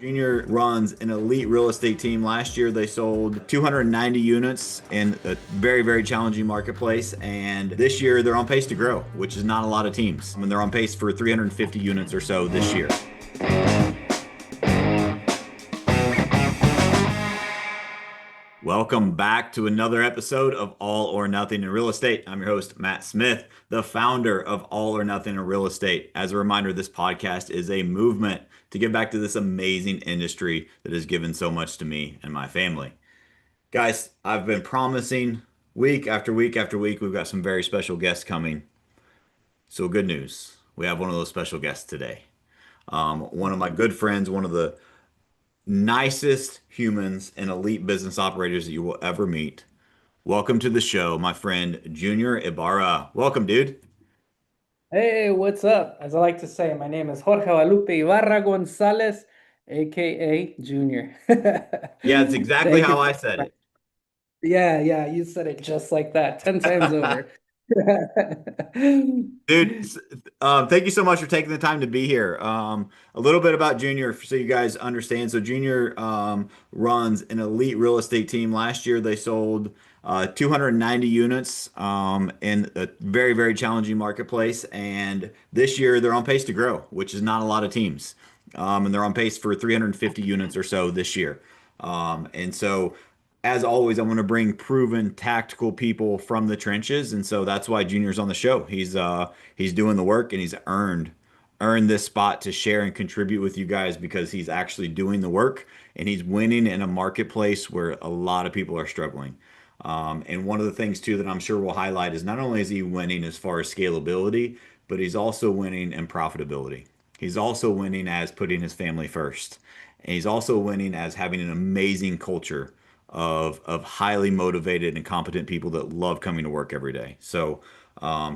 Junior runs an elite real estate team. Last year, they sold 290 units in a very, very challenging marketplace. And this year, they're on pace to grow, which is not a lot of teams. I mean, they're on pace for 350 units or so this year. Welcome back to another episode of All or Nothing in Real Estate. I'm your host, Matt Smith, the founder of All or Nothing in Real Estate. As a reminder, this podcast is a movement to give back to this amazing industry that has given so much to me and my family. Guys, I've been promising week after week after week, we've got some very special guests coming. So, good news. We have one of those special guests today. One of my good friends, one of the nicest humans and elite business operators that you will ever meet. Welcome to the show, my friend Junior Ibarra. Welcome, dude. Hey, what's up? As I like to say, my name is Jorge Guadalupe Ibarra Gonzalez, aka Junior. Yeah, it's exactly Thank how you. I said it. Yeah, you said it just like that, 10 times over. Dude, thank you so much for taking the time to be here. A little bit about Junior so you guys understand. So Junior runs an elite real estate team. Last year they sold 290 units in a very, very challenging marketplace. And this year they're on pace to grow, which is not a lot of teams. And they're on pace for 350 units or so this year. And so as always, I want to bring proven tactical people from the trenches, and so that's why Junior's on the show. He's doing the work, and he's earned this spot to share and contribute with you guys because he's actually doing the work and he's winning in a marketplace where a lot of people are struggling. And one of the things too that I'm sure we'll highlight is not only is he winning as far as scalability, but he's also winning in profitability. He's also winning as putting his family first. And he's also winning as having an amazing culture of highly motivated and competent people that love coming to work every day. So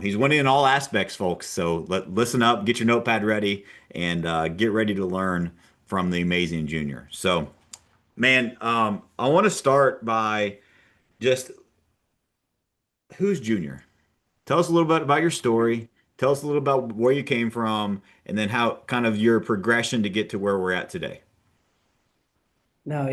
he's winning in all aspects, folks. So listen up, get your notepad ready, and get ready to learn from the amazing Junior. So, man, I want to start by just who's Junior? Tell us a little bit about your story. Tell us a little about where you came from, and then how kind of your progression to get to where we're at today. No,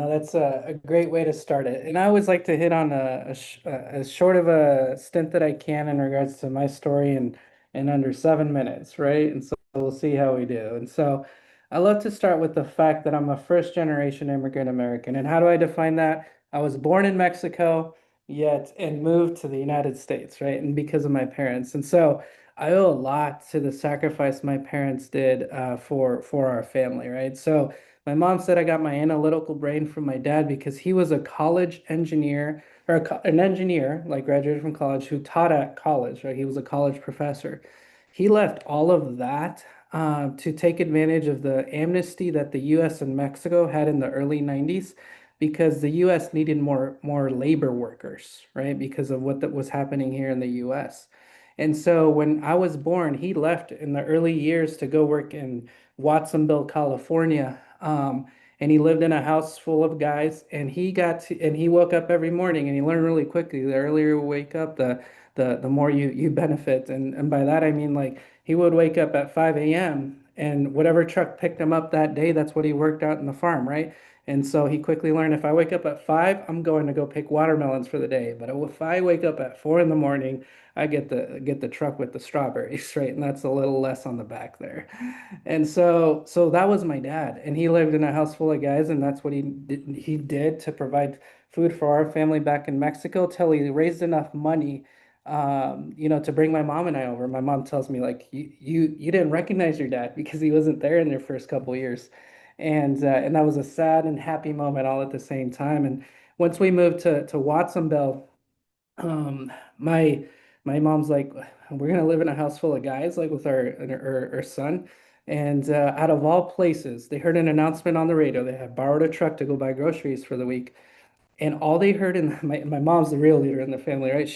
that's a great way to start it. And I always like to hit on as short of a stint that I can in regards to my story in under 7 minutes, right? And so we'll see how we do. And so I love to start with the fact that I'm a first generation immigrant American. And how do I define that? I was born in Mexico, yet and moved to the United States, right? And because of my parents. And so I owe a lot to the sacrifice my parents did for our family, right? So my mom said I got my analytical brain from my dad because he was a college engineer or an engineer, like graduated from college, who taught at college, right? He was a college professor. He left all of that to take advantage of the amnesty that the US and Mexico had in the early 90s because the US needed more labor workers, right? Because of what that was happening here in the US. And so when I was born, he left in the early years to go work in Watsonville, California. And he lived in a house full of guys, and he woke up every morning and he learned really quickly. The earlier you wake up, the more you benefit. And by that I mean like he would wake up at 5 a.m. and whatever truck picked him up that day, that's what he worked out in the farm, right? And so he quickly learned if I wake up at 5, I'm going to go pick watermelons for the day. But if I wake up at 4 in the morning, I get the truck with the strawberries, right? And that's a little less on the back there. And so that was my dad, and he lived in a house full of guys, and that's what he did to provide food for our family back in Mexico till he raised enough money, to bring my mom and I over. My mom tells me like you didn't recognize your dad because he wasn't there in their first couple years, and that was a sad and happy moment all at the same time. And once we moved to Watsonville, um, my my mom's like, we're gonna live in a house full of guys, like with our son. And out of all places, they heard an announcement on the radio. They had borrowed a truck to go buy groceries for the week. And all they heard, in my mom's the real leader in the family, right?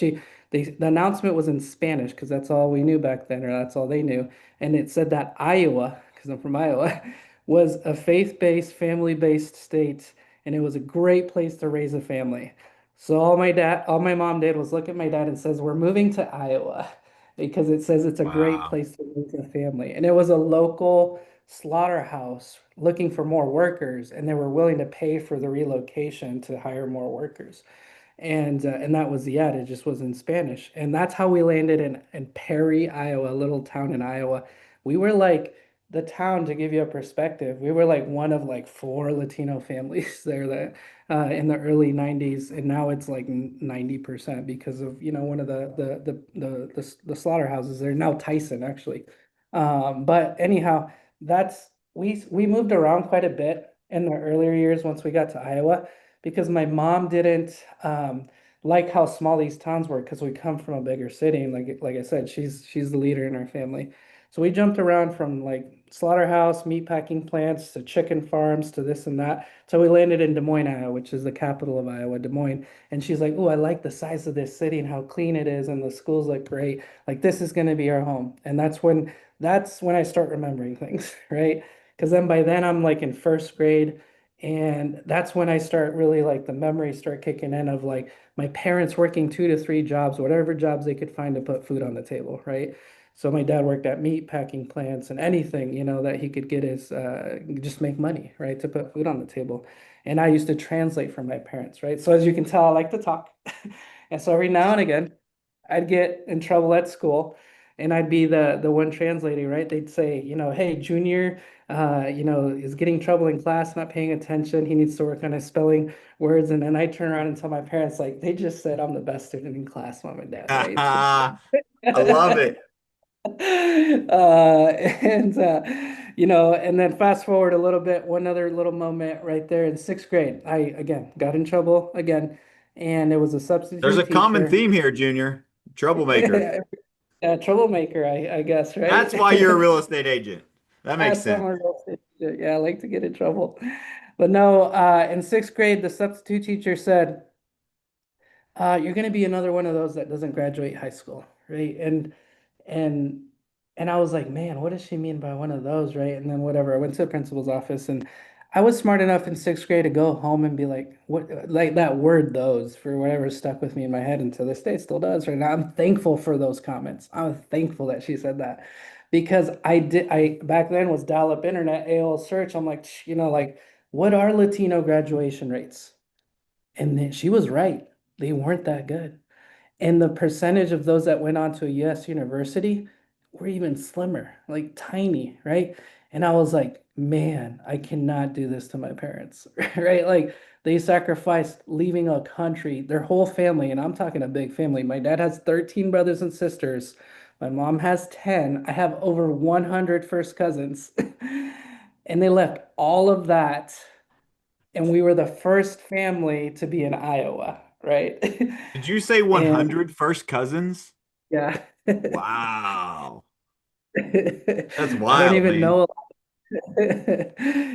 The announcement was in Spanish because that's all we knew back then, or that's all they knew. And it said that Iowa, because I'm from Iowa, was a faith-based, family-based state, and it was a great place to raise a family. So all my mom did was look at my dad and says, "We're moving to Iowa," because it says it's a great Wow. place to raise a family. And it was a local slaughterhouse looking for more workers, and they were willing to pay for the relocation to hire more workers. And that was the ad. It just was in Spanish, and that's how we landed in Perry, Iowa, a little town in Iowa. We were like the town, to give you a perspective. We were like one of like four Latino families there that in the early 90s, and now it's like 90% because of one of the slaughterhouses there, now Tyson actually. But anyhow, that's we moved around quite a bit in the earlier years once we got to Iowa because my mom didn't like how small these towns were because we come from a bigger city, and like I said, she's the leader in our family. So we jumped around from like slaughterhouse, meatpacking plants to chicken farms to this and that. So we landed in Des Moines, Iowa, which is the capital of Iowa, Des Moines. And she's like, "Oh, I like the size of this city and how clean it is, and the schools look great. Like this is going to be our home." And that's when I start remembering things, right? Because then by then I'm like in first grade, and that's when I start really like the memories start kicking in of like my parents working 2 to 3 jobs, whatever jobs they could find to put food on the table, right? So my dad worked at meat packing plants and anything, that he could get his just make money, right, to put food on the table. And I used to translate for my parents, right? So as you can tell, I like to talk. And so every now and again, I'd get in trouble at school and I'd be the one translating, right? They'd say, "Hey, Junior, is getting trouble in class, not paying attention. He needs to work on his spelling words." And then I turn around and tell my parents, like, they just said I'm the best student in class, mom and dad, right? So I love it. and then fast forward a little bit, one other little moment right there in sixth grade. I again got in trouble again, and it was a There's substitute a common teacher. theme here, Junior. Troublemaker. Troublemaker, I guess, right? That's why you're a real estate agent. That makes That's sense. someone else. Yeah, I like to get in trouble. But no, in sixth grade, the substitute teacher said, you're going to be another one of those that doesn't graduate high school, right? And and I was like, man, what does she mean by one of those, right? And then whatever, I went to the principal's office, and I was smart enough in sixth grade to go home and be like, what, like that word, those, for whatever stuck with me in my head, and to this day it still does right now. I'm thankful for those comments. I'm thankful that she said that because I back then was dial-up internet, AOL search. I'm like, like, what are Latino graduation rates? And then she was right. They weren't that good. And the percentage of those that went on to a US university were even slimmer, like tiny, right? And I was like, man, I cannot do this to my parents, right? Like they sacrificed leaving a country, their whole family, and I'm talking a big family. My dad has 13 brothers and sisters. My mom has 10. I have over 100 first cousins. And they left all of that, and we were the first family to be in Iowa, right? Did you say And 100 first cousins? yeah. Wow. That's I don't wild, even man. know.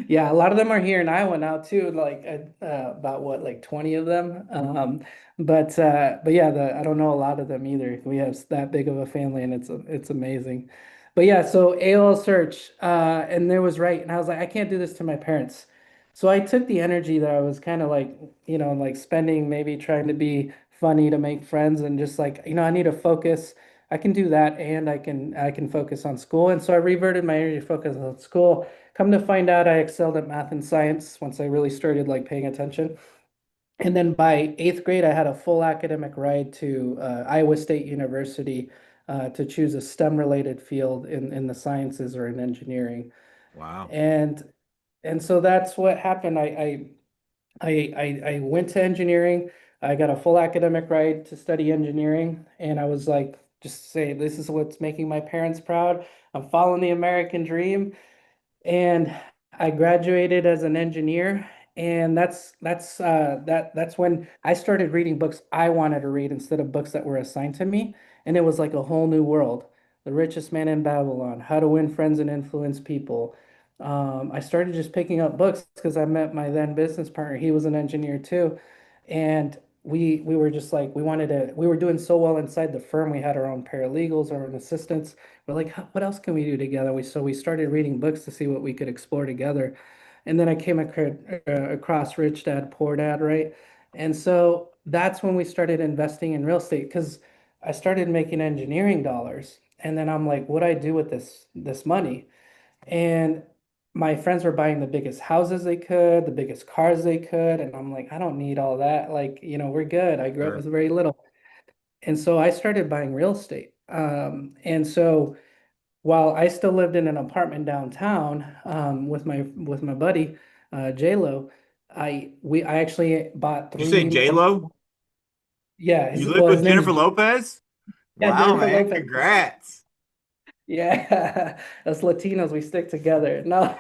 Yeah, a lot of them are here in Iowa now too, like about what, like 20 of them. But yeah, I don't know a lot of them either. We have that big of a family, and it's amazing. But yeah, so AOL search, and there was right, and I was like, I can't do this to my parents. So I took the energy that I was kind of like, like spending, maybe trying to be funny to make friends, and just like, I need to focus. I can do that, and I can focus on school. And so I reverted my energy to focus on school. Come to find out, I excelled at math and science once I really started like paying attention. And then by eighth grade, I had a full academic ride to Iowa State University to choose a STEM related field in the sciences or in engineering. Wow. And and so that's what happened. I went to engineering. I got a full academic ride to study engineering, and I was like, just say, this is what's making my parents proud. I'm following the American dream, and I graduated as an engineer. And that's when I started reading books I wanted to read instead of books that were assigned to me. And it was like a whole new world. The Richest Man in Babylon, How to Win Friends and Influence People. I started just picking up books because I met my then business partner. He was an engineer too, and we were just like we were doing so well inside the firm. We had our own paralegals, our own assistants. We're like, what else can we do together? We started reading books to see what we could explore together. And then I came across Rich Dad, Poor Dad, right? And so that's when we started investing in real estate because I started making engineering dollars. And then I'm like, what do I do with this money? And my friends were buying the biggest houses they could, the biggest cars they could, and I'm like, I don't need all that. Like, we're good. I grew up Sure. with very little. And so I started buying real estate. And so while I still lived in an apartment downtown with my buddy J-Lo, I actually bought Did you say three. J-Lo? Yeah, You live well, his with name is Jennifer Lopez? yeah, Wow, Jennifer man. Lopez. Congrats. Yeah, us Latinos, we stick together. No,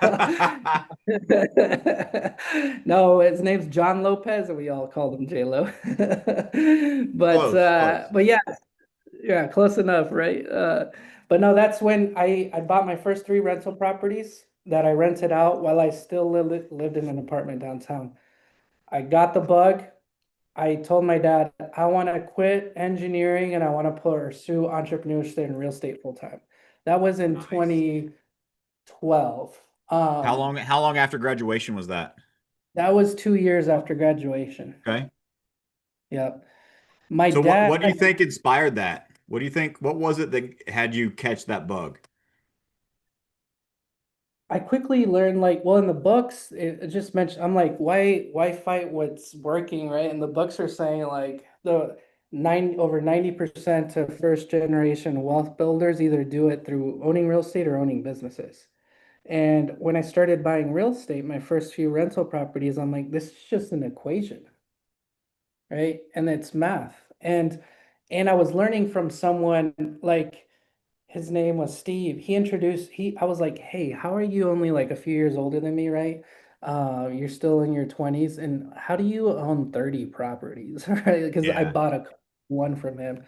no, his name's John Lopez, and we all called him J-Lo. But Close, close. but yeah, yeah, close enough, right? But no, that's when I bought my first three rental properties that I rented out while I still lived in an apartment downtown. I got the bug. I told my dad, I want to quit engineering and I want to pursue entrepreneurship and real estate full time. That was in Nice. 2012. How long after graduation was that? That was 2 years after graduation. Okay. Yep. My So dad, what do you think inspired that? What do you think, what was it that had you catch that bug? I quickly learned like, well, in the books, it just mentioned, I'm like, why fight what's working, right? And the books are saying like over 90% of first generation wealth builders either do it through owning real estate or owning businesses. And when I started buying real estate, my first few rental properties, I'm like, this is just an equation, right? And it's math. And I was learning from someone like his name was Steve. I was like, hey, how are you only like a few years older than me, right? You're still in your 20s, and how do you own 30 properties, right? Because I Yeah. bought one from him.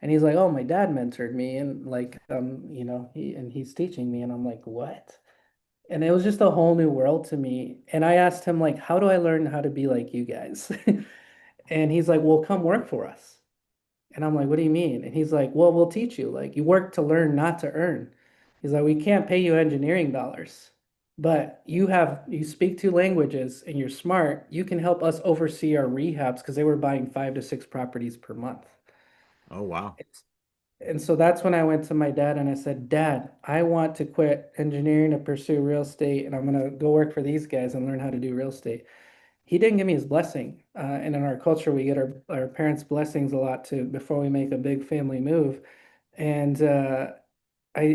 And he's like, oh, my dad mentored me and like he's teaching me. And I'm like, what? And it was just a whole new world to me. And I asked him, like, how do I learn how to be like you guys? And he's like, well, come work for us. And I'm like, what do you mean? And he's like, well, we'll teach you. Like, you work to learn, not to earn. He's like, we can't pay you engineering dollars, but you speak two languages and you're smart. You can help us oversee our rehabs because they were buying 5 to 6 properties per month. Oh, wow. And so that's when I went to my dad and I said, Dad, I want to quit engineering to pursue real estate and I'm going to go work for these guys and learn how to do real estate. He didn't give me his blessing. And in our culture, we get our parents' blessings a lot too before we make a big family move. And I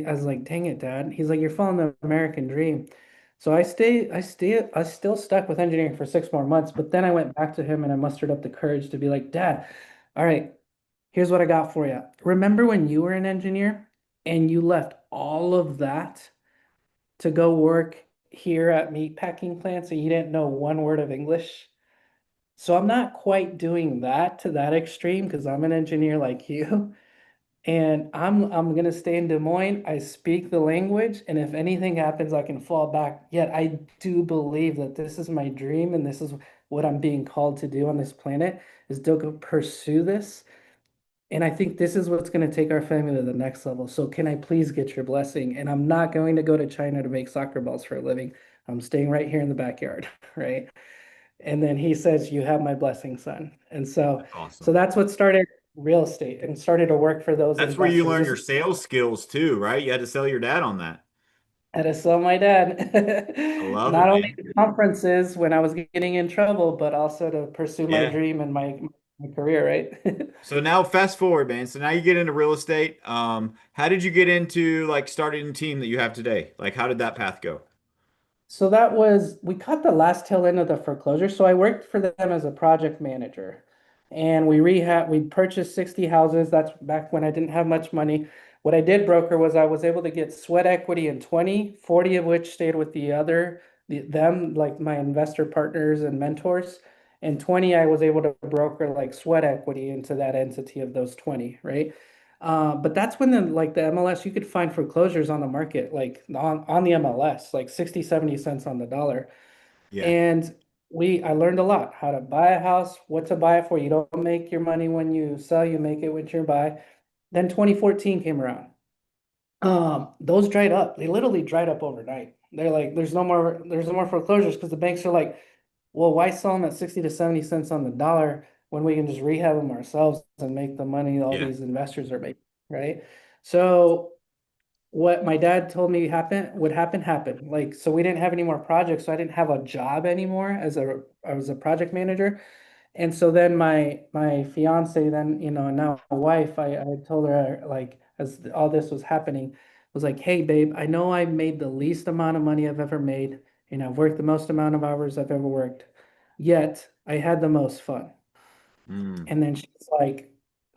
was like, dang it, Dad. He's like, you're following the American dream. So I still stuck with engineering for 6 more months, but then I went back to him and I mustered up the courage to be like, Dad, all right, here's what I got for you. Remember when you were an engineer and you left all of that to go work here at meatpacking plants and you didn't know one word of English? So I'm not quite doing that to that extreme because I'm an engineer like you. And I'm gonna stay in Des Moines. I speak the language, and if anything happens, I can fall back. Yet I do believe that this is my dream and this is what I'm being called to do on this planet is to go pursue this. And I think this is what's going to take our family to the next level. So can I please get your blessing? And I'm not going to go to China to make soccer balls for a living. I'm staying right here in the backyard, right? And then he says, "You have my blessing, son." And That's so awesome. that's what started real estate and started to work for those That's where you investors. learn This your is sales skills too, right? You had to sell your dad on that. how to sell my dad. I love it, Not only man. the conferences when I was getting in trouble, but also to pursue my Yeah. dream and my career, right? So now fast forward, man. So now you get into real estate. How did you get into like starting a team that you have today? Like how did that path go? So we caught the last tail end of the foreclosure. So I worked for them as a project manager and we purchased 60 houses. That's back when I didn't have much money. What I did broker was I was able to get sweat equity in 20, 40 of which stayed with them, like my investor partners and mentors. And 20, I was able to broker like sweat equity into that entity of those 20, right? But that's when the MLS, you could find foreclosures on the market, like on the MLS, like 60, 70 cents on the dollar. Yeah. And I learned a lot, how to buy a house, what to buy it for. You don't make your money when you sell, you make it when you buy. Then 2014 came around. Those dried up. They literally dried up overnight. They're like, there's no more foreclosures because the banks are like, well, why sell them at 60 to 70 cents on the dollar when we can just rehab them ourselves and make the money all Yeah. these investors are making, right? So what my dad told me would happen happened. Like, so we didn't have any more projects, so I didn't have a job anymore as a I was a project manager. And so then my fiance, then, now wife, I told her, like, as all this was happening, was like, hey babe, I know I made the least amount of money I've ever made, I've worked the most amount of hours I've ever worked, yet I had the most fun. Mm, And then she's like,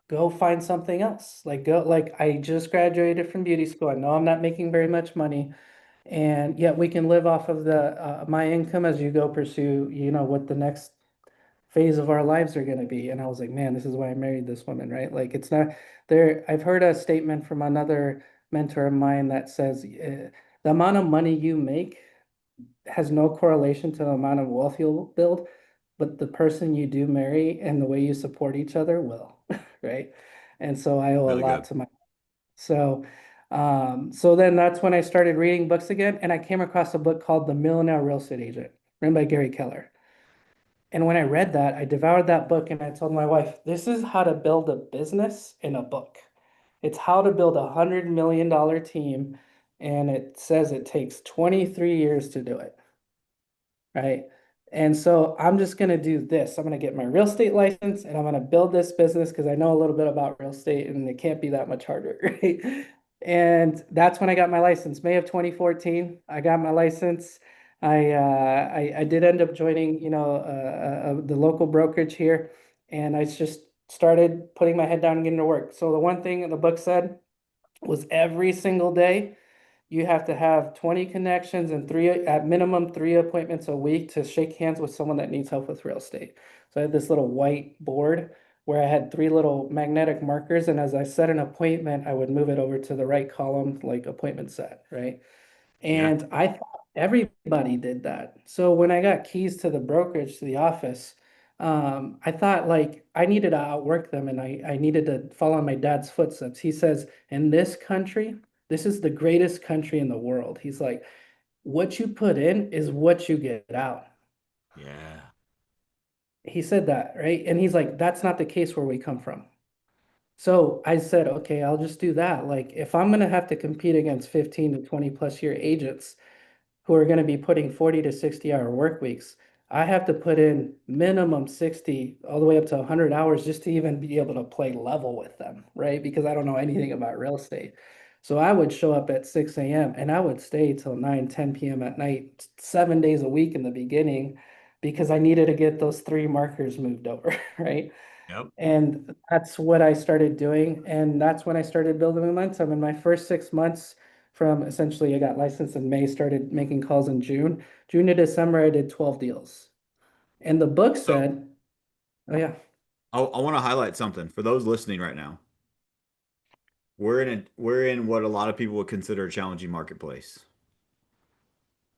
go find something else. Like, go, like, I just graduated from beauty school. I know I'm not making very much money, and yet we can live off of the my income as you go pursue, what the next phase of our lives are going to be. And I was like, man, this is why I married this woman, right? Like, it's not there. I've heard a statement from another mentor of mine that says, the amount of money you make has no correlation to the amount of wealth you'll build, but the person you do marry and the way you support each other will, right? And so I owe a really lot good. to my, so so then that's when I started reading books again, and I came across a book called The Millionaire Real Estate Agent, written by Gary Keller. And when I read that, I devoured that book and I told my wife, this is how to build a business in a book. It's how to build $100 million team. And it says it takes 23 years to do it. Right. And so I'm just going to do this. I'm going to get my real estate license and I'm going to build this business because I know a little bit about real estate and it can't be that much harder. Right. And that's when I got my license, May of 2014. I got my license. I did end up joining, the local brokerage here, and I just started putting my head down and getting to work. So the one thing the book said was every single day you have to have 20 connections and at minimum, 3 appointments a week to shake hands with someone that needs help with real estate. So I had this little white board where I had three little magnetic markers. And as I set an appointment, I would move it over to the right column, like appointment set, right? Yeah. And I thought everybody did that. So when I got keys to the brokerage, to the office, I thought like I needed to outwork them and I needed to follow in my dad's footsteps. He says, in this country, this is the greatest country in the world. He's like, what you put in is what you get out. Yeah. He said that, right? And he's like, that's not the case where we come from. So I said, okay, I'll just do that. Like, if I'm going to have to compete against 15 to 20 plus year agents, who are going to be putting 40 to 60-hour work weeks, I have to put in minimum 60 all the way up to 100 hours just to even be able to play level with them, right? Because I don't know anything about real estate. So I would show up at 6 a.m. and I would stay till 9, 10 p.m. at night, 7 days a week in the beginning, because I needed to get those three markers moved over, right? Yep. And that's what I started doing. And that's when I started building momentum. In my first 6 months, from essentially I got licensed in May, started making calls in June. June to December, I did 12 deals. And the book So said, oh, yeah, I want to highlight something for those listening right now. We're in what a lot of people would consider a challenging marketplace.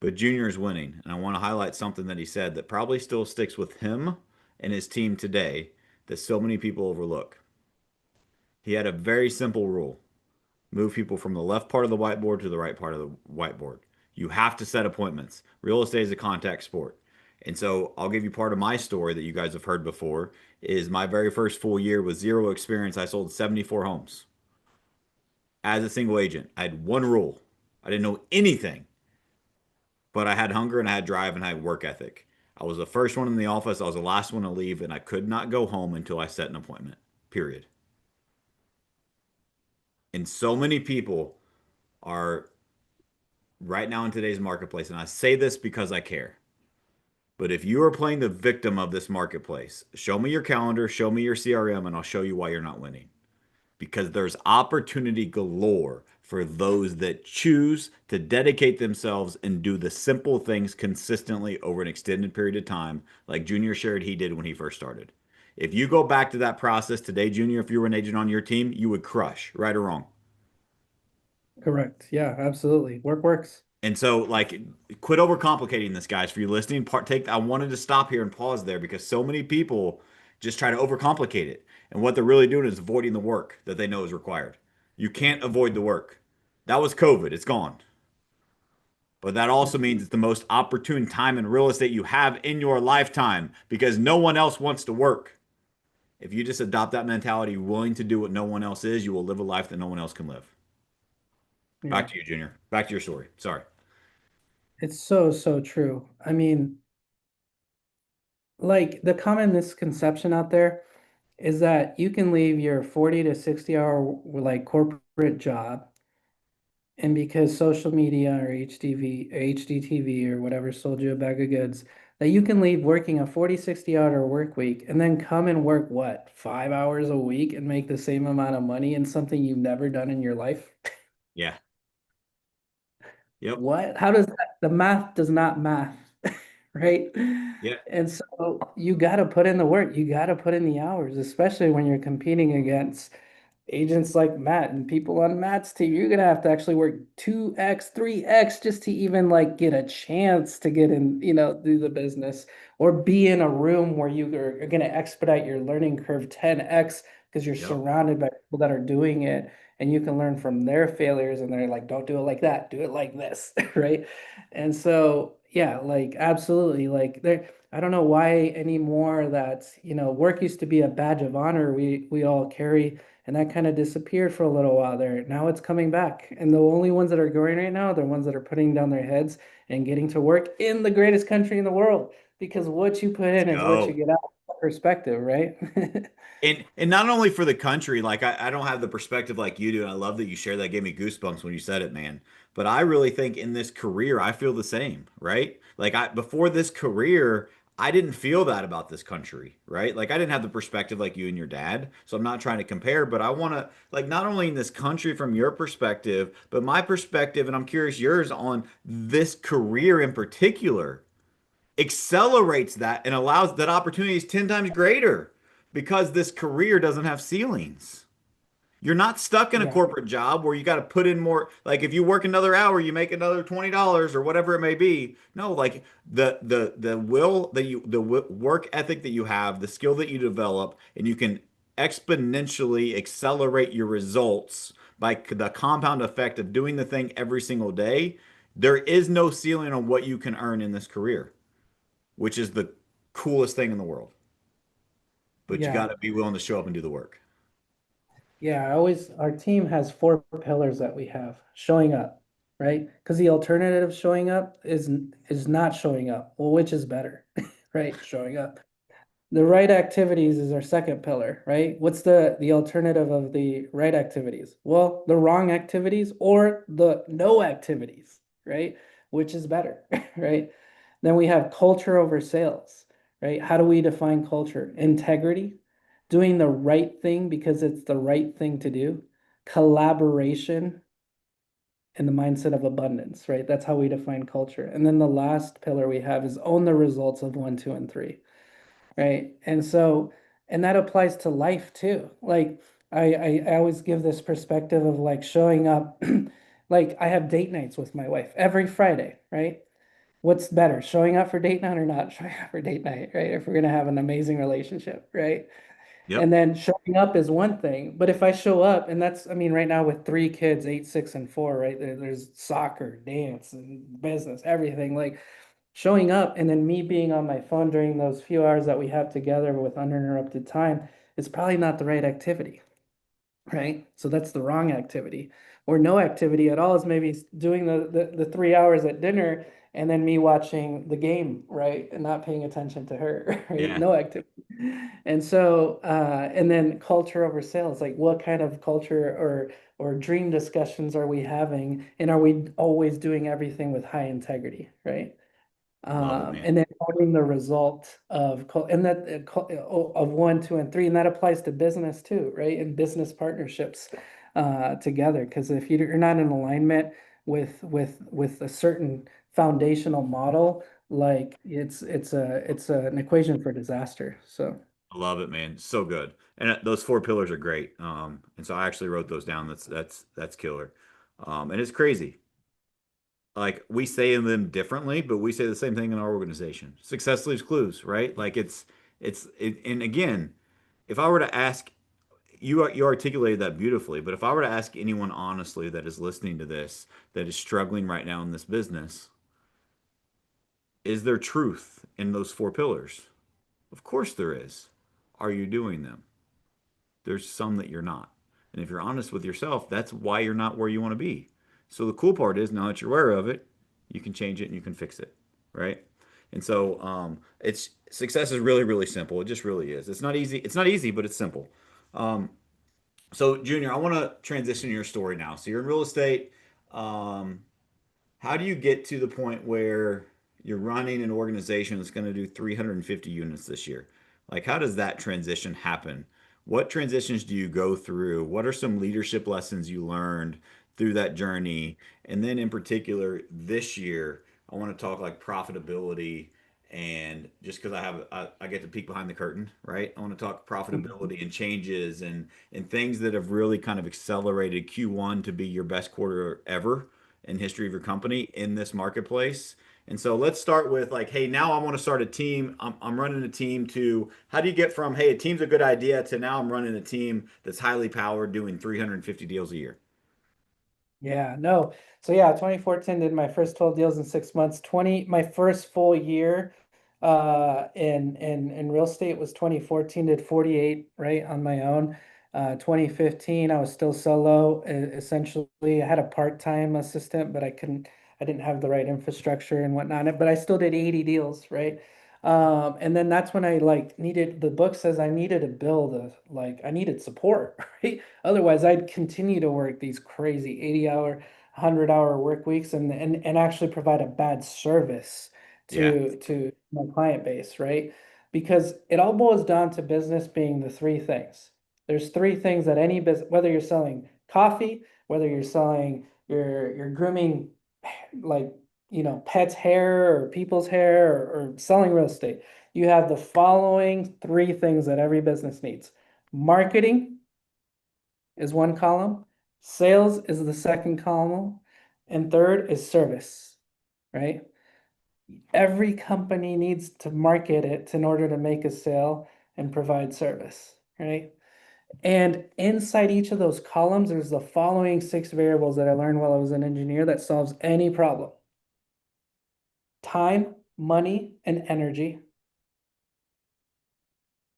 But Junior is winning, and I want to highlight something that he said that probably still sticks with him and his team today that so many people overlook. He had a very simple rule: move people from the left part of the whiteboard to the right part of the whiteboard. You have to set appointments. Real estate is a contact sport. And so I'll give you part of my story that you guys have heard before is my very first full year with zero experience. I sold 74 homes as a single agent. I had one rule. I didn't know anything, but I had hunger and I had drive and I had work ethic. I was the first one in the office. I was the last one to leave, and I could not go home until I set an appointment. Period. And so many people are right now in today's marketplace, and I say this because I care. But if you are playing the victim of this marketplace, show me your calendar, show me your CRM, and I'll show you why you're not winning. Because there's opportunity galore for those that choose to dedicate themselves and do the simple things consistently over an extended period of time, like Junior shared he did when he first started. If you go back to that process today, Junior, if you were an agent on your team, you would crush, right or wrong. correct. Yeah, absolutely. Work works. And so, like, quit overcomplicating this, guys. For you listening, I wanted to stop here and pause there because so many people just try to overcomplicate it. And what they're really doing is avoiding the work that they know is required. You can't avoid the work. That was COVID, it's gone. But that also means it's the most opportune time in real estate you have in your lifetime because no one else wants to work. If you just adopt that mentality, willing to do what no one else is, you will live a life that no one else can live. Back Yeah. to you, Junior. Back to your story. Sorry. It's so, so true. I mean, like the common misconception out there is that you can leave your 40 to 60 hour like corporate job, and because social media or HDV or HDTV or whatever sold you a bag of goods, that you can leave working a 40, 60 hour work week and then come and work what, 5 hours a week and make the same amount of money in something you've never done in your life? Yeah. Yep. What? How does that? The math does not math, right? Yeah. And so you got to put in the work. You got to put in the hours, especially when you're competing against agents like Matt and people on Matt's team. You're gonna have to actually work 2x, 3x just to even like get a chance to get in, do the business or be in a room where are gonna expedite your learning curve 10x because you're Yep. surrounded by people that are doing it and you can learn from their failures and they're like, don't do it like that, do it like this, right? And so, yeah, like absolutely, like there. I don't know why anymore that, work used to be a badge of honor we all carry, and that kind of disappeared for a little while there. Now it's coming back. And the only ones that are going right now are the ones that are putting down their heads and getting to work in the greatest country in the world. Because what you put Let's in is what you go. get out perspective, right? And not only for the country, like I don't have the perspective like you do, and I love that you share that. Gave me goosebumps when you said it, man. But I really think in this career, I feel the same, right? Like I before this career, I didn't feel that about this country, right? Like I didn't have the perspective like you and your dad. So I'm not trying to compare, but I want to like not only in this country from your perspective, but my perspective, and I'm curious yours on this career in particular accelerates that and allows that opportunity is 10 times greater because this career doesn't have ceilings. You're not stuck in a Yeah, corporate job where you got to put in more. Like if you work another hour, you make another $20 or whatever it may be. No, like the will that you the work ethic that you have, the skill that you develop, and you can exponentially accelerate your results by the compound effect of doing the thing every single day. There is no ceiling on what you can earn in this career, which is the coolest thing in the world. But you got yeah, to be willing to show up and do the work. yeah. Our team has four pillars that we have showing up, right? Because the alternative of showing up is not showing up. Well, which is better, right? Showing up. The right activities is our second pillar, right? What's the alternative of the right activities? Well, the wrong activities or the no activities, right? Which is better, right? Then we have culture over sales, right? How do we define culture? Integrity, doing the right thing because it's the right thing to do, collaboration, and the mindset of abundance, right? That's how we define culture. And then the last pillar we have is own the results of one, two, and three, right? And so, and that applies to life too. Like I always give this perspective of like showing up. Like I have date nights with my wife every Friday, right? What's better, showing up for date night or not showing up for date night, right? If we're gonna have an amazing relationship, right? And Yep. then showing up is one thing, but if I show up, and that's, I mean, right now with three kids, 8, 6, and 4, right? There's soccer, dance, and business, everything. Like showing up and then me being on my phone during those few hours that we have together with uninterrupted time is probably not the right activity, right? So that's the wrong activity. Or no activity at all is maybe doing the 3 hours at dinner and then me watching the game, right? And not paying attention to her, right? Yeah. No activity. And so, and then culture over sales, like what kind of culture or dream discussions are we having? And are we always doing everything with high integrity, right? Love it, man. And then owning the result of and that of one, two, and three, and that applies to business too, right? And business partnerships together, because if you're not in alignment with a certain foundational model, like it's an equation for disaster. So I love it, man. So good. And those four pillars are great. And so I actually wrote those down. That's killer. And it's crazy. Like we say them differently, but we say the same thing in our organization. Success leaves clues, right? Like and again, if I were to ask you articulated that beautifully, but if I were to ask anyone honestly that is listening to this, that is struggling right now in this business, is there truth in those four pillars? Of course there is. Are you doing them? There's some that you're not. And if you're honest with yourself, that's why you're not where you want to be. So the cool part is now that you're aware of it, you can change it and you can fix it, right? And so it's success is really, really simple. It just really is. It's not easy. It's not easy, but it's simple. Um, so Junior, I want to transition your story now. So you're in real estate. Um, how do you get to the point where you're running an organization that's going to do 350 units this year? Like, how does that transition happen? What transitions do you go through? What are some leadership lessons you learned through that journey? And then, in particular, this year, I want to talk like profitability and just because I get to peek behind the curtain, right? I want to talk profitability and changes and things that have really kind of accelerated Q1 to be your best quarter ever in history of your company in this marketplace. And so let's start with like, hey, now I want to start a team. I'm running a team to how do you get from, hey, a team's a good idea to now I'm running a team that's highly powered doing 350 deals a year? Yeah, no. So yeah, 2014 did my first 12 deals in 6 months. My first full year in real estate was 2014, did 48, right, on my own. 2015, I was still solo. Essentially, I had a part-time assistant, but I didn't have the right infrastructure and whatnot. But I still did 80 deals, right? And then that's when I like needed, the book says I needed to build I needed support, right? Otherwise, I'd continue to work these crazy 80-hour, 100-hour work weeks and actually provide a bad service Yeah. to my client base, right? Because it all boils down to business being the three things. There's three things that any business, whether you're selling coffee, whether you're selling, you're grooming like pets' hair or people's hair or selling real estate, you have the following three things that every business needs. Marketing is one column, sales is the second column, and third is service, right? Every company needs to market it in order to make a sale and provide service, right? And inside each of those columns, there's the following six variables that I learned while I was an engineer that solves any problem: time, money, and energy,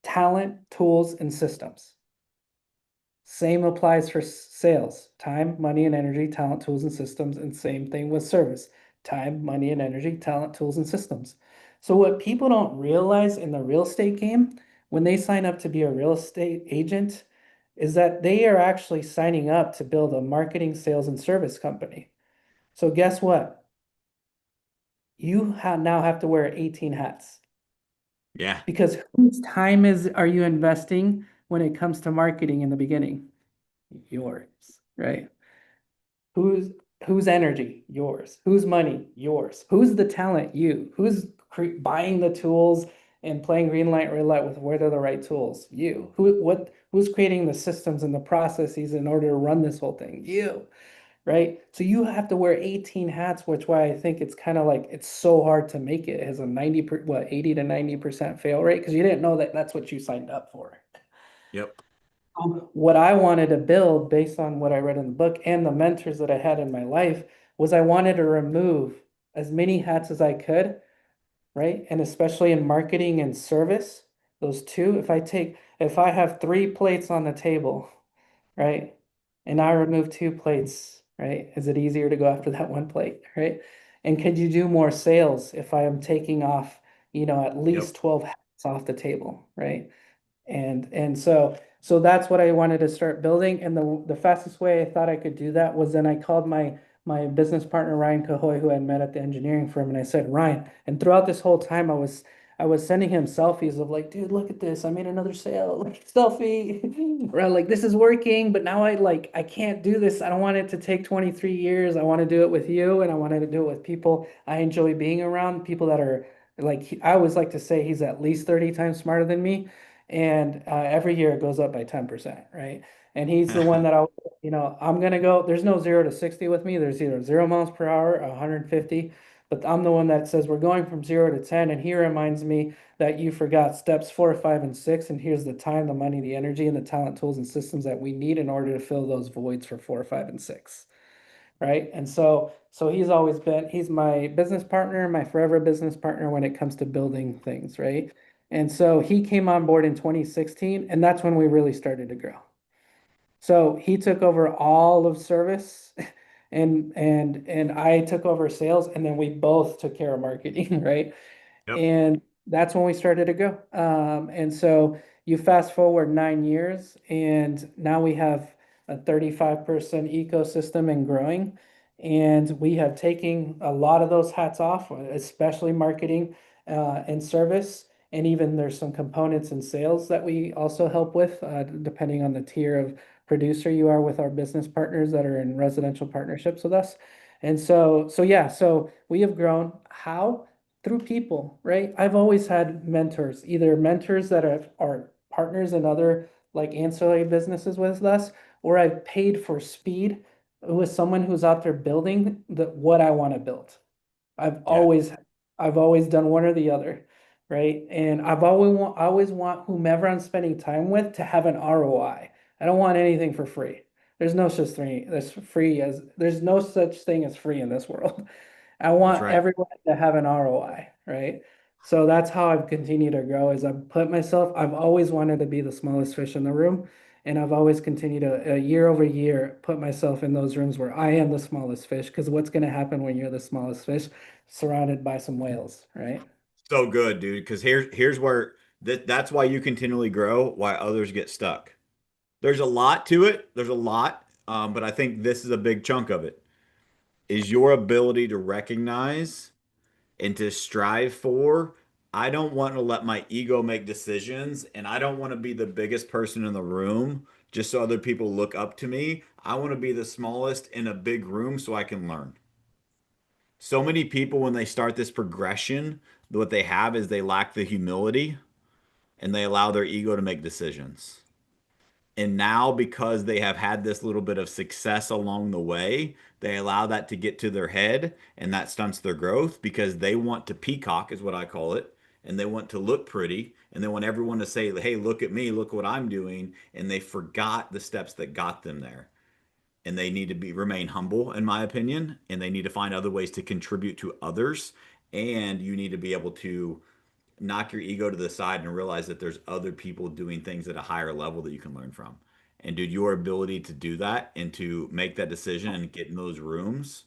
talent, tools, and systems. Same applies for sales: time, money, and energy, talent, tools, and systems. And same thing with service: time, money, and energy, talent, tools, and systems. So, what people don't realize in the real estate game when they sign up to be a real estate agent is that they are actually signing up to build a marketing, sales, and service company. So, guess what? Now have to wear 18 hats. Yeah. Because whose time are you investing when it comes to marketing in the beginning? Yours, right? Whose whose energy? Yours. Whose money? Yours. Who's the talent? You. Who's buying the tools and playing green light, red light with what are the right tools? You. Who's creating the systems and the processes in order to run this whole thing? You, right? So you have to wear 18 hats, which why I think it's kind of like it's so hard to make it. It has a 80 to 90% fail rate because you didn't know that that's what you signed up for. Yep. What I wanted to build based on what I read in the book and the mentors that I had in my life was I wanted to remove as many hats as I could, right? And especially in marketing and service, those two, if I have three plates on the table, right? And I remove two plates, right? Is it easier to go after that one plate, right? And could you do more sales if I am taking off, at Yep. least 12 hats off the table, right? And so that's what I wanted to start building. And the fastest way I thought I could do that was then I called my business partner Ryan Cahoy, who I met at the engineering firm, and I said, Ryan, and throughout this whole time I was sending him selfies of like, dude, look at this. I made another sale. Like selfie. Right, like this is working, but now I can't do this. I don't want it to take 23 years. I want to do it with you and I wanted to do it with people I enjoy being around, people that are like I always like to say he's at least 30 times smarter than me. And every year it goes up by 10%, right? And he's the one that I'm gonna go. There's no 0 to 60 with me. There's either 0 miles per hour, 150, but I'm the one that says we're going from 0 to 10. And he reminds me that you forgot steps 4, 5, and 6. And here's the time, the money, the energy, and the talent, tools, and systems that we need in order to fill those voids for 4, 5, and 6, right? And so he's my business partner, my forever business partner when it comes to building things, right? And so he came on board in 2016, and that's when we really started to grow. So he took over all of service and I took over sales, and then we both took care of marketing, right? Yep. And that's when we started to grow. And so you fast forward 9 years, and now we have a 35% ecosystem and growing. And we have taken a lot of those hats off, especially marketing and service. And even there's some components in sales that we also help with, depending on the tier of producer you are with our business partners that are in residential partnerships with us. And so yeah, so we have grown. How? Through people, right? I've always had mentors, either mentors that are partners in other like ancillary businesses with us, or I've paid for speed with someone who's out there building what I want to build. I've Yeah. always I've always done one or the other, right? And I always want whomever I'm spending time with to have an ROI. I don't want anything for free. There's no such thing as free in this world. I That's want right. everyone to have an ROI, right? So that's how I've continued to grow is I've always wanted to be the smallest fish in the room. And I've always continued to, year over year, put myself in those rooms where I am the smallest fish. Because what's going to happen when you're the smallest fish surrounded by some whales, right? So good, dude. Because here's where that's why you continually grow, why others get stuck. There's a lot to it. There's a lot, but I think this is a big chunk of it. Is your ability to recognize and to strive for. I don't want to let my ego make decisions, and I don't want to be the biggest person in the room just so other people look up to me. I want to be the smallest in a big room so I can learn. So many people, when they start this progression, what they have is they lack the humility and they allow their ego to make decisions. And now, because they have had this little bit of success along the way, they allow that to get to their head and that stunts their growth because they want to peacock, is what I call it. And they want to look pretty and they want everyone to say, hey, look at me, look what I'm doing. And they forgot the steps that got them there. And they need to remain humble, in my opinion, and they need to find other ways to contribute to others. And you need to be able to knock your ego to the side and realize that there's other people doing things at a higher level that you can learn from. And dude, your ability to do that and to make that decision and get in those rooms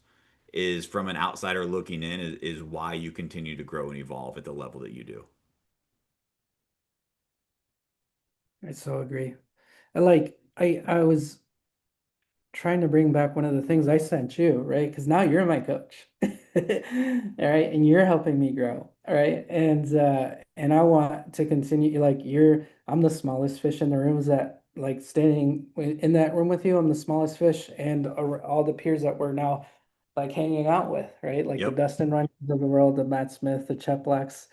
is from an outsider looking in is why you continue to grow and evolve at the level that you do. I so agree. I was trying to bring back one of the things I sent you, right? Because now you're my coach. All right. And you're helping me grow. All right. And I want to continue like I'm the smallest fish in the room. Is that like standing in that room with you? I'm the smallest fish and all the peers that we're now like hanging out with, right? Like the Yep. Dustin Runnels of the world, the Matt Smith, the Chet Blacks.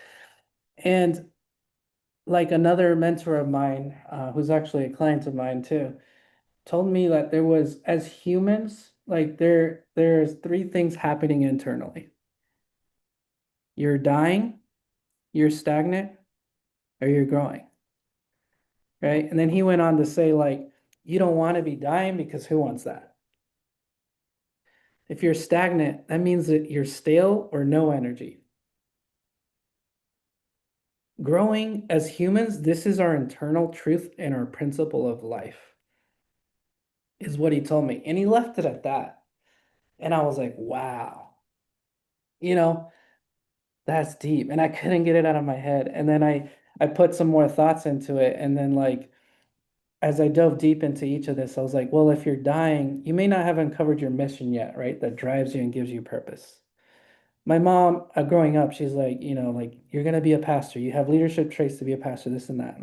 And like another mentor of mine, who's actually a client of mine too, told me that there was, as humans, like there's three things happening internally. You're dying, you're stagnant, or you're growing, right? And then he went on to say, like, you don't want to be dying because who wants that? If you're stagnant, that means that you're stale or no energy. Growing as humans, this is our internal truth and our principle of life, is what he told me. And he left it at that. And I was like, wow, you know, that's deep. And I couldn't get it out of my head. And then I put some more thoughts into it. And then like as I dove deep into each of this, I was like, well, if you're dying, you may not have uncovered your mission yet, right? That drives you and gives you purpose. My mom, growing up, she's like, like you're gonna be a pastor. You have leadership traits to be a pastor, this and that.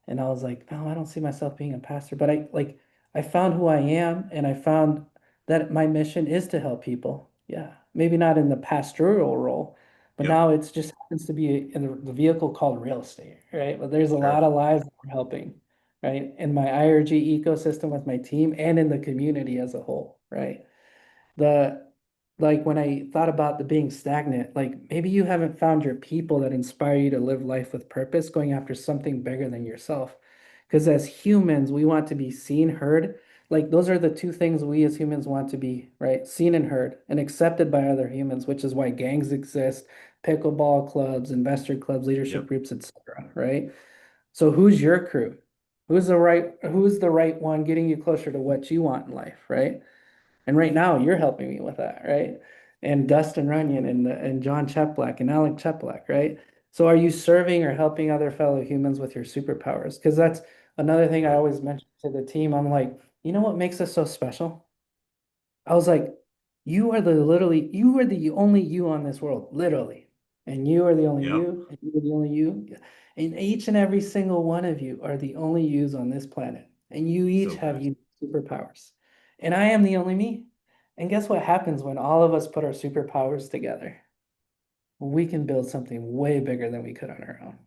And I was like, no, I don't see myself being a pastor. But I found who I am, and I found that my mission is to help people. Yeah, maybe not in the pastoral role, but Yep. now it's just happens to be in the vehicle called real estate, right? But there's a Sure. lot of lives that we're helping, right? In my IRG ecosystem with my team and in the community as a whole, right? the like when I thought about the being stagnant, like maybe you haven't found your people that inspire you to live life with purpose, going after something bigger than yourself. Because as humans, we want to be seen, heard. Like those are the two things we as humans want to be, right? Seen and heard and accepted by other humans, which is why gangs exist, pickleball clubs, investor clubs, leadership Yep. groups, etc. Right? So who's your crew? Who's the right one getting you closer to what you want in life, right? And right now you're helping me with that, right? And Dustin Runyon and John Cheplack and Alec Cheplack, right? So are you serving or helping other fellow humans with your superpowers? Because that's another thing I Good. always mention to the team. I'm like, you know what makes us so special? I was like, you are the only you on this world, literally. And you are the only Yep. you, and you are the only you. And each and every single one of you are the only yous on this planet. And you each So have good. unique superpowers. And I am the only me. And guess what happens when all of us put our superpowers together? We can build something way bigger than we could on our own.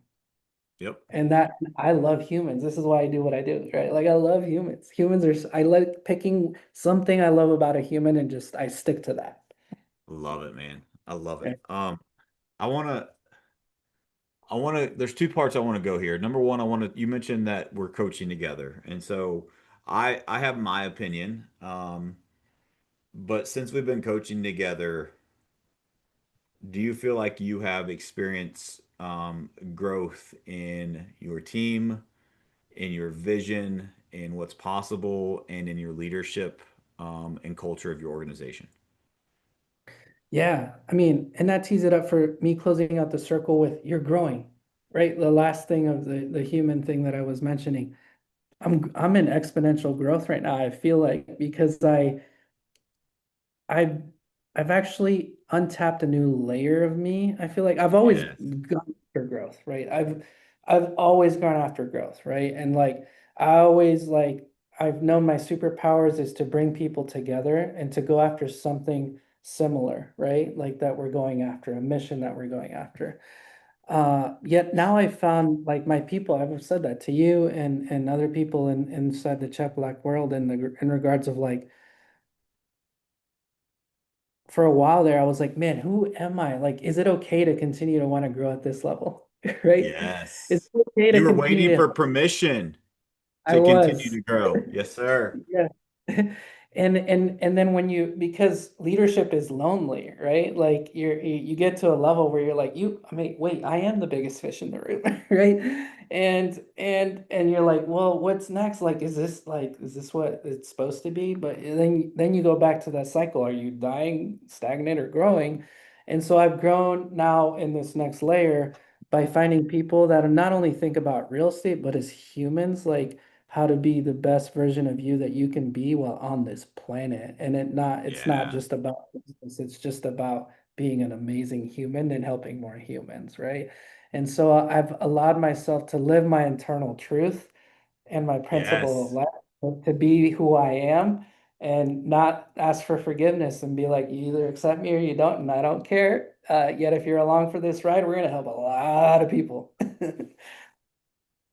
Yep. And that I love humans. This is why I do what I do, right? Like I love humans. I like picking something I love about a human and just I stick to that. Love it, man. I love it. Right? I want to there's two parts I want to go here. Number one, you mentioned that we're coaching together. And so I have my opinion. But since we've been coaching together, do you feel like you have experienced growth in your team, in your vision, in what's possible, and in your leadership and culture of your organization? Yeah. I mean, and that tees it up for me closing out the circle with you're growing, right? The last thing of the human thing that I was mentioning. I'm in exponential growth right now. I feel like because I've I've actually untapped a new layer of me. I feel like I've always Yes. gone after growth, right? I've always gone after growth, right? And like I always like I've known my superpowers is to bring people together and to go after something similar, right? Like that we're going after, a mission that we're going after. Yet now I found like my people, I've said that to you and other people inside the Chapelac world in regards of like for a while there, I was like, man, who am I? Like, is it okay to continue to want to grow at this level? Right? Is Yes. it okay to You were continue waiting to, for permission I to continue was. to grow. Yes, sir. Yeah. And then when you because leadership is lonely, right? Like you get to a level where you're like, I mean, wait, I am the biggest fish in the room, right? And you're like, well, what's next? Like, is this what it's supposed to be? But then you go back to that cycle. Are you dying, stagnant, or growing? And so I've grown now in this next layer by finding people that not only think about real estate, but as humans, like how to be the best version of you that you can be while on this planet. And it's not Yeah. just about business, it's just about being an amazing human and helping more humans, right? And so I've allowed myself to live my internal truth and my principle of Yes. life to be who I am and not ask for forgiveness and be like, you either accept me or you don't, and I don't care. Yet if you're along for this ride, we're gonna help a lot of people.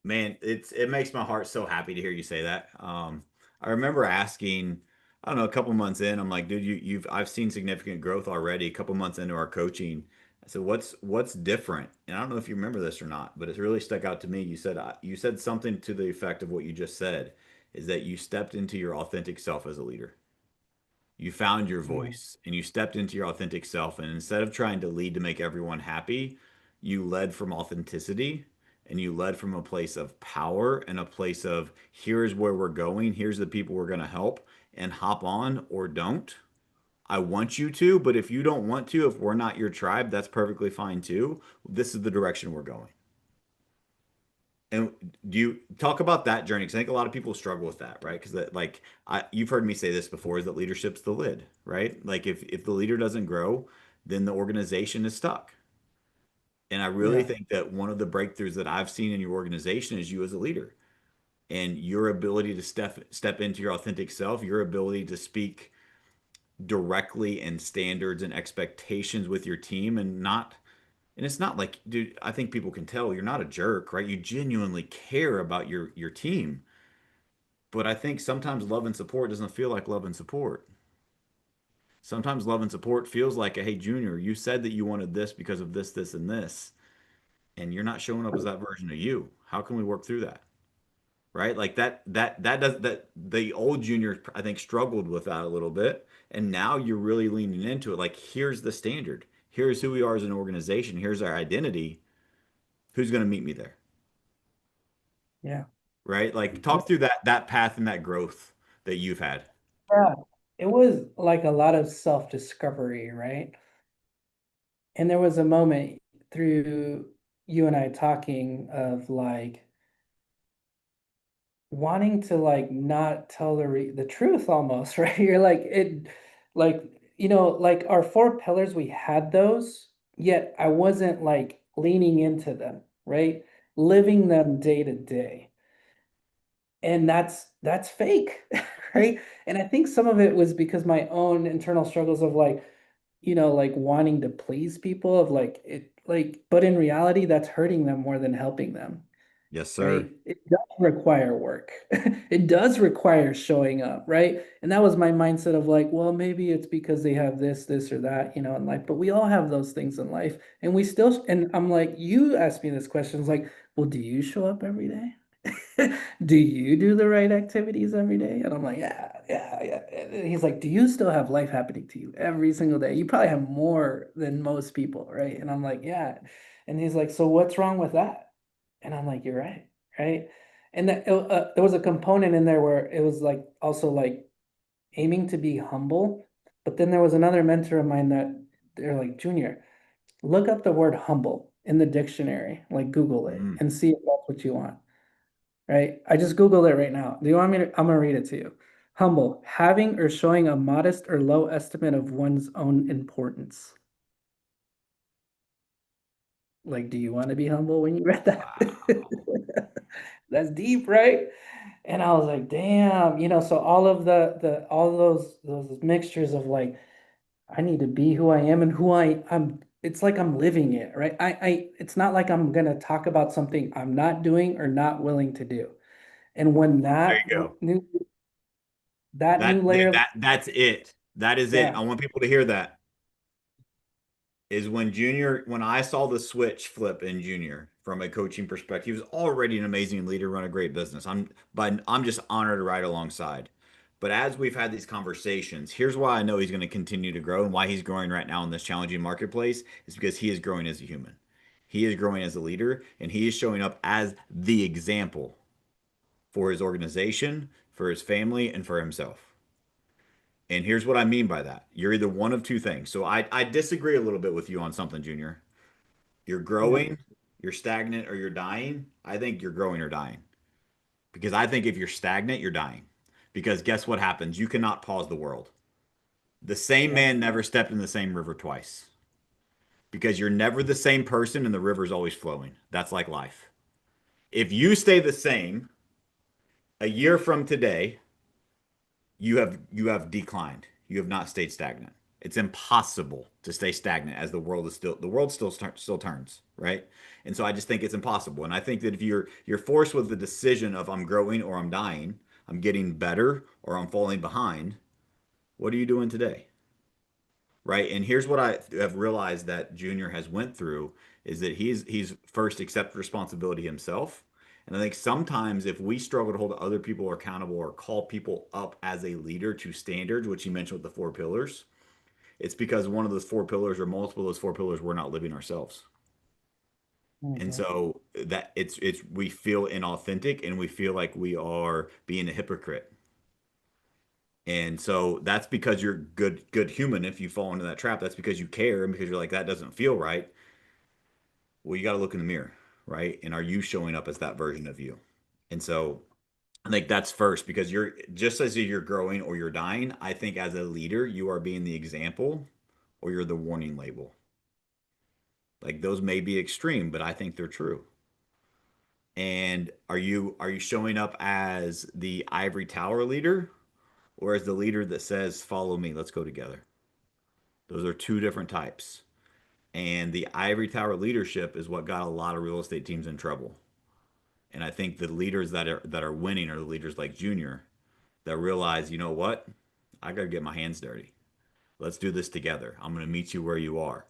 Man, it makes my heart so happy to hear you say that. I remember asking, I don't know, a couple months in, I'm like, dude, I've seen significant growth already. A couple months into our coaching, I said, what's different? And I don't know if you remember this or not, but it really stuck out to me. You said something to the effect of what you just said, is that you stepped into your authentic self as a leader. You found your Yeah. voice and you stepped into your authentic self. And instead of trying to lead to make everyone happy, you led from authenticity and you led from a place of power and a place of here's where we're going, here's the people we're going to help, and hop on or don't. I want you to, but if you don't want to, if we're not your tribe, that's perfectly fine too. This is the direction we're going. And do you talk about that journey? Because I think a lot of people struggle with that, right? Because that, like, you've heard me say this before, is that leadership's the lid, right? Like, if the leader doesn't grow, then the organization is stuck. And I really Yeah. think that one of the breakthroughs that I've seen in your organization is you as a leader and your ability to step into your authentic self, your ability to speak directly and standards and expectations with your team, and it's not like, dude, I think people can tell you're not a jerk, right? You genuinely care about your team. But I think sometimes love and support doesn't feel like love and support. Sometimes love and support feels like, hey, Junior, you said that you wanted this because of this, this, and this, and you're not showing up as that version of you. How can we work through that? Right? Like that does that the old Junior, I think, struggled with that a little bit. And now you're really leaning into it. Like, here's the standard. Here's who we are as an organization. Here's our identity. Who's going to meet me there? Yeah. Right? Like, talk through that path and that growth that you've had. Yeah. it was like a lot of self-discovery, right? And there was a moment through you and I talking of like wanting to like not tell the truth almost, right? You're like it like like our four pillars we had those, yet I wasn't like leaning into them, right? Living them day to day. And that's fake, right? And I think some of it was because my own internal struggles of like like wanting to please people of like it like but in reality that's hurting them more than helping them, Yes, sir. right? It does require work. It does require showing up, right? And that was my mindset of like, well, maybe it's because they have this or that, in life, but we all have those things in life. And we still, and I'm like, you asked me this question, it's like, well, do you show up every day? Do you do the right activities every day? And I'm like, yeah, yeah, yeah. And he's like, do you still have life happening to you every single day? You probably have more than most people, right? And I'm like, yeah. And he's like, so what's wrong with that? And I'm like, you're right, right? And there was a component in there where it was like also like aiming to be humble. But then there was another mentor of mine that they're like, Junior, look up the word humble in the dictionary, like Google it Mm. and see if that's what you want, right? I just Googled it right now. Do you want me to? I'm gonna read it to you. Humble, having or showing a modest or low estimate of one's own importance. Like, do you want to be humble when you read that? Wow. That's deep, right? And I was like, damn, so all of the all those mixtures of like, I need to be who I am and I'm it's like I'm living it, right? It's not like I'm gonna talk about something I'm not doing or not willing to do. And when There you go. that new layer of That's it. That is it. yeah, I want people to hear that. Is when I saw the switch flip in Junior from a coaching perspective, he was already an amazing leader, run a great business. I'm just honored to ride alongside. But as we've had these conversations, here's why I know he's going to continue to grow and why he's growing right now in this challenging marketplace is because he is growing as a human. He is growing as a leader and he is showing up as the example for his organization, for his family, and for himself. And here's what I mean by that. You're either one of two things. So I disagree a little bit with you on something, Junior. You're yeah, growing, you're stagnant, or you're dying. I think you're growing or dying. Because I think if you're stagnant, you're dying. Because guess what happens? You cannot pause the world. The same yeah, man never stepped in the same river twice. Because you're never the same person and the river's always flowing. That's like life. If you stay the same a year from today, you have declined. You have not stayed stagnant. It's impossible to stay stagnant as the world still turns, right? And so I just think it's impossible. And I think that if you're forced with the decision of I'm growing or I'm dying, I'm getting better or I'm falling behind, what are you doing today? Right? And here's what I have realized that Junior has went through is that he's first accepted responsibility himself. And I think sometimes if we struggle to hold other people accountable or call people up as a leader to standards, which you mentioned with the four pillars, it's because one of those four pillars or multiple of those four pillars we're not living ourselves. And mhm, so that it's we feel inauthentic and we feel like we are being a hypocrite. And so that's because you're good human. If you fall into that trap, that's because you care and because you're like, that doesn't feel right. Well, you got to look in the mirror, right? And are you showing up as that version of you? And so I think that's first because you're just as you're growing or you're dying, I think as a leader, you are being the example or you're the warning label. Like those may be extreme, but I think they're true. And are you showing up as the ivory tower leader or as the leader that says, "Follow me, let's go together"? Those are two different types. And the ivory tower leadership is what got a lot of real estate teams in trouble. And I think the leaders that are winning are the leaders like Junior that realize, you know what? I got to get my hands dirty. Let's do this together. I'm going to meet you where you are.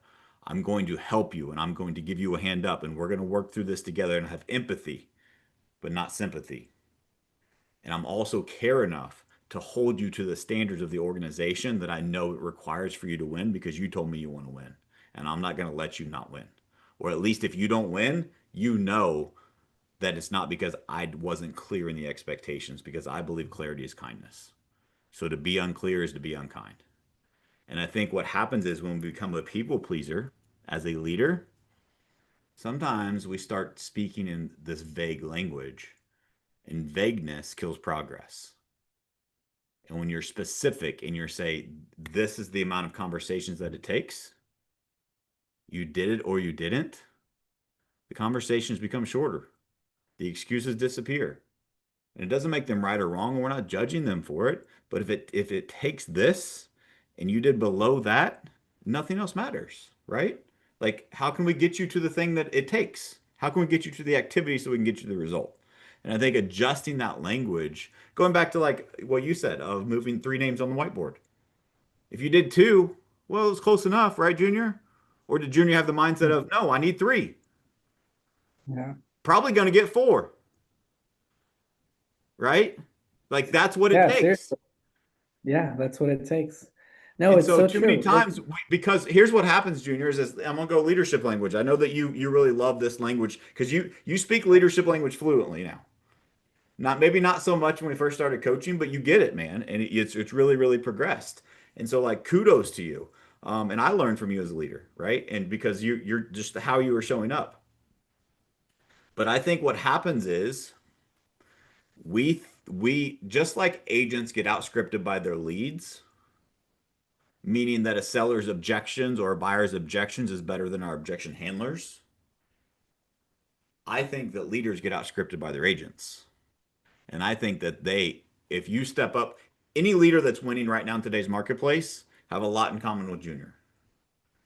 I'm going to help you and I'm going to give you a hand up and we're going to work through this together and have empathy, but not sympathy. And I'm also care enough to hold you to the standards of the organization that I know it requires for you to win because you told me you want to win. And I'm not going to let you not win. Or at least if you don't win, you know that it's not because I wasn't clear in the expectations because I believe clarity is kindness. So to be unclear is to be unkind. And I think what happens is when we become a people pleaser as a leader, sometimes we start speaking in this vague language, and vagueness kills progress. And when you're specific and you're saying, this is the amount of conversations that it takes, you did it or you didn't, the conversations become shorter. The excuses disappear. And it doesn't make them right or wrong, and we're not judging them for it. But if it takes this and you did below that, nothing else matters, right? Like, how can we get you to the thing that it takes? How can we get you to the activity so we can get you the result? And I think adjusting that language, going back to like what you said of moving three names on the whiteboard. If you did two, well, it's close enough, right, Junior? Or did Junior have the mindset of, no, I need three? Yeah. Probably going to get four, right? Like that's what it Yeah, takes. seriously. Yeah, that's what it takes. No, And it's so so too many true. Like, times, because here's what happens, juniors, is I'm gonna go leadership language. I know that you really love this language because you speak leadership language fluently now. Not maybe not so much when we first started coaching, but you get it, man, and it's really really progressed. And so like kudos to you. And I learned from you as a leader, right? And because you're just how you were showing up. But I think what happens is we just like agents get outscripted by their leads, meaning that a seller's objections or a buyer's objections is better than our objection handlers. I think that leaders get outscripted by their agents. And I think that if you step up, any leader that's winning right now in today's marketplace have a lot in common with Junior.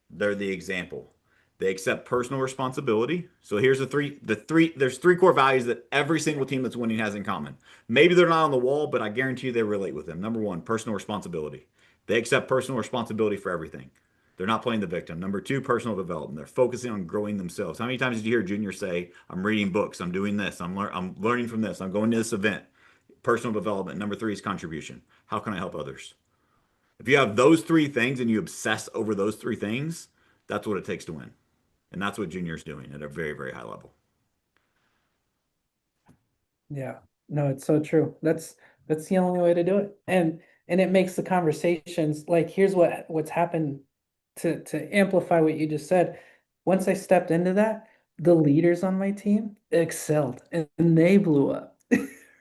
They're the example. They accept personal responsibility. So here's there's three core values that every single team that's winning has in common. Maybe they're not on the wall, but I guarantee you they relate with them. Number one, personal responsibility. They accept personal responsibility for everything. They're not playing the victim. Number two, personal development. They're focusing on growing themselves. How many times did you hear Junior say, I'm reading books, I'm doing this, I'm learning from this, I'm going to this event? Personal development. Number three is contribution. How can I help others? If you have those three things and you obsess over those three things, that's what it takes to win. And that's what Junior's doing at a very, very high level. yeah, no, it's so true. That's the only way to do it. And it makes the conversations like here's what's happened to amplify what you just said. Once I stepped into that, the leaders on my team excelled and they blew up.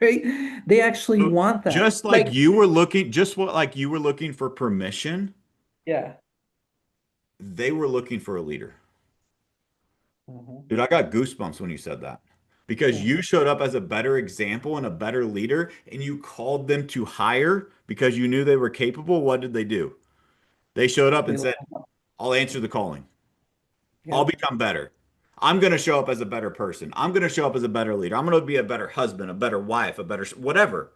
Right? They actually So want that. just like Like, you were looking, just what like you were looking for permission, yeah. they were looking for a leader. Mhm. Dude, I got goosebumps when you said that because you Mhm. showed up as a better example and a better leader, and you called them to hire because you knew they were capable. What did they do? They showed up They and said, love I'll answer the calling. I'll Yep. become better. I'm going to show up as a better person. I'm going to show up as a better leader. I'm going to be a better husband, a better wife, a better whatever.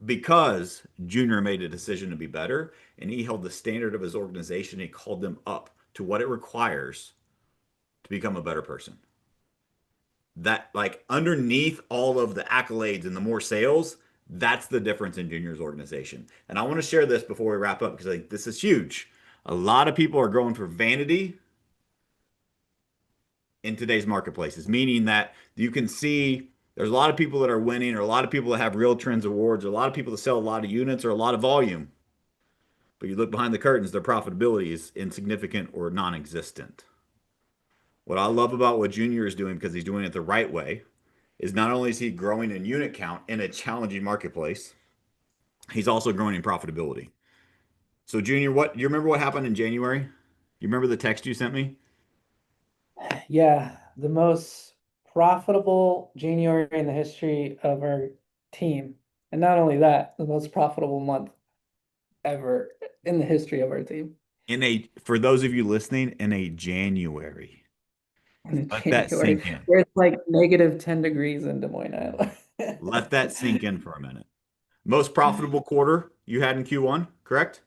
Because Junior made a decision to be better and he held the standard of his organization. He called them up to what it requires to become a better person. That, like, underneath all of the accolades and the more sales, that's the difference in Junior's organization. And I want to share this before we wrap up because like, this is huge. A lot of people are going for vanity in today's marketplaces, meaning that you can see there's a lot of people that are winning, or a lot of people that have real trends awards, or a lot of people that sell a lot of units or a lot of volume. But you look behind the curtains, their profitability is insignificant or non-existent. What I love about what Junior is doing, because he's doing it the right way, is not only is he growing in unit count in a challenging marketplace, he's also growing in profitability. So Junior, what you remember what happened in January? You remember the text you sent me? Yeah, the most profitable January in the history of our team. And not only that, the most profitable month ever in the history of our team For those of you listening, in a January. in Let that January, sink in. where it's like negative 10 degrees in Des Moines, Iowa. Let that sink in for a minute. Most profitable quarter you had in Q1, correct?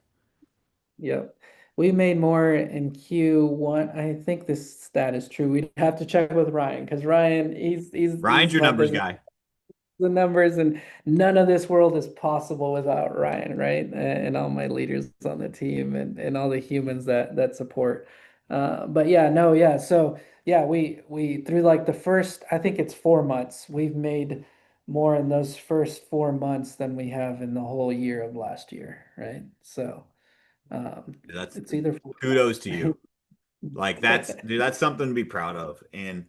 Yep. We made more in Q1. I think this stat is true. We'd have to check with Ryan because Ryan, Ryan's he's your my numbers business guy. the numbers, and none of this world is possible without Ryan, right? And all my leaders on the team and all the humans that support. But yeah, no, yeah. So yeah, we through like the first, I think it's 4 months, we've made more in those first 4 months than we have in the whole year of last year, right? So That's it's either kudos to you. right? Like that's dude, that's something to be proud of. And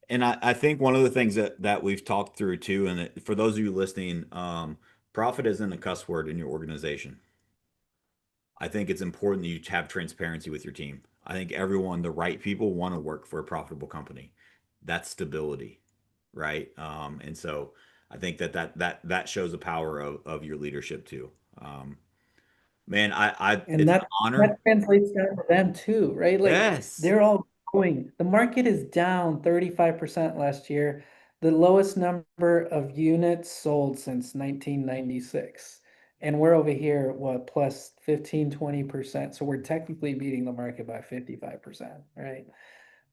I think one of the things that we've talked through too, and for those of you listening, profit isn't a cuss word in your organization. I think it's important that you have transparency with your team. I think everyone, the right people, want to work for a profitable company. That's stability, right? And so I think that shows the power of your leadership too. Um, Man, I And it's an that honor. translates down to them too, right? Like Yes, they're all going. The market is down 35% last year, the lowest number of units sold since 1996. And we're over here, what, plus 15, 20%. So we're technically beating the market by 55%, right?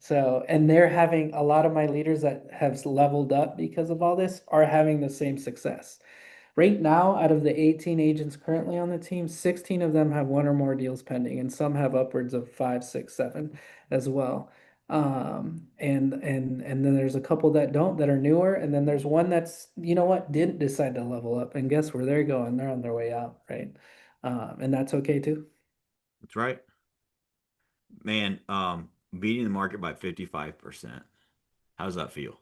So, and they're having a lot of my leaders that have leveled up because of all this are having the same success. Right now, out of the 18 agents currently on the team, 16 of them have one or more deals pending, and some have upwards of five, six, seven as well. And then there's a couple that don't that are newer, and then there's one that's, you know what, didn't decide to level up, and guess where they're going? They're on their way out, right? And that's okay too. that's right. Man, beating the market by 55%. How does that feel?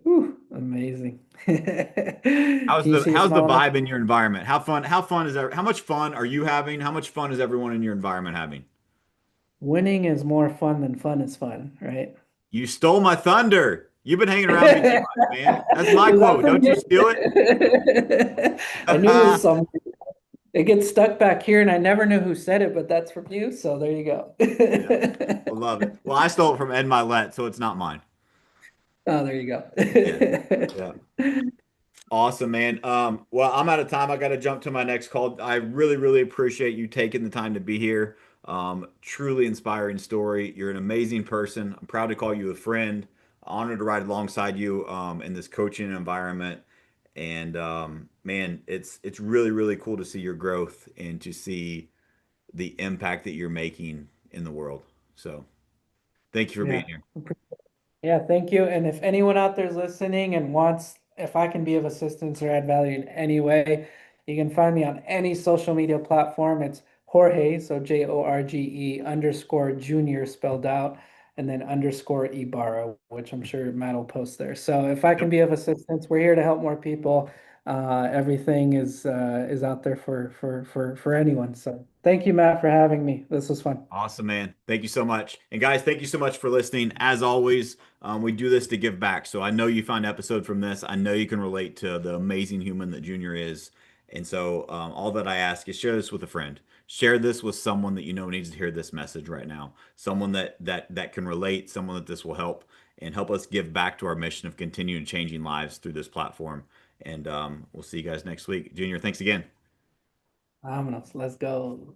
Whew, amazing. Can How's you the see a how's the smile on my vibe in your environment? How fun is how much fun are you having? How much fun is everyone in your environment having? winning is more fun than fun is fun, right? You stole my thunder. You've been hanging around me too much, man. That's my Was that quote. from Don't you you? steal it? I knew it was some. It gets stuck back here, and I never knew who said it, but that's from you. So there you go. Yeah, I love it. Well, I stole it from Ed Milet, so it's not mine. Oh, there you Yeah. go. Yeah. Awesome, man. Well, I'm out of time. I got to jump to my next call. I really, really appreciate you taking the time to be here. Truly inspiring story. You're an amazing person. I'm proud to call you a friend. Honored to ride alongside you in this coaching environment. And man, it's really, really cool to see your growth and to see the impact that you're making in the world. So thank you for being Yeah. here. Yeah, thank you. And if anyone out there is listening and wants, if I can be of assistance or add value in any way, you can find me on any social media platform. It's Jorge, so Jorge underscore junior spelled out, and then underscore Ibarra, which I'm sure Matt will post there. So if I can Yep. be of assistance, we're here to help more people. Everything is out there for anyone. So thank you, Matt, for having me. This was fun. Awesome, man. Thank you so much. And guys, thank you so much for listening. As always, we do this to give back. So I know you find episode from this. I know you can relate to the amazing human that Junior is. And so all that I ask is share this with a friend. Share this with someone that you know needs to hear this message right now. Someone that can relate, someone that this will help and help us give back to our mission of continuing changing lives through this platform. And we'll see you guys next week. Junior, thanks again. Vámonos, let's go.